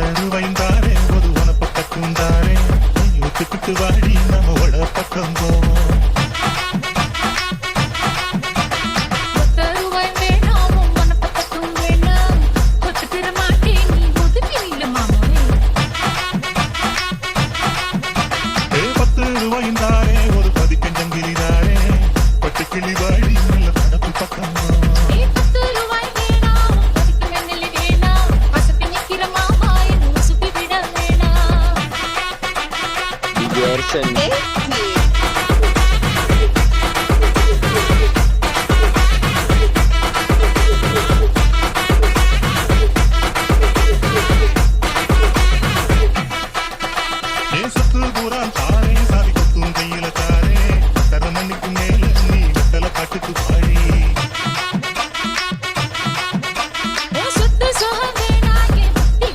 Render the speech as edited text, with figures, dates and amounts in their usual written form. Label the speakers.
Speaker 1: தருவைந்தாரே ஒரு உனப்பக்கம் தாரே ஒத்துக்கிட்டு வாடி நம்ம உட பக்கம் போவோம் ரூபாய்ந்தாரே ஒரு பதிக்கஞ்சங்கிலிதாரே பட்டு கிளி வாடி நல்ல படப்பு பக்கம்
Speaker 2: Gerson.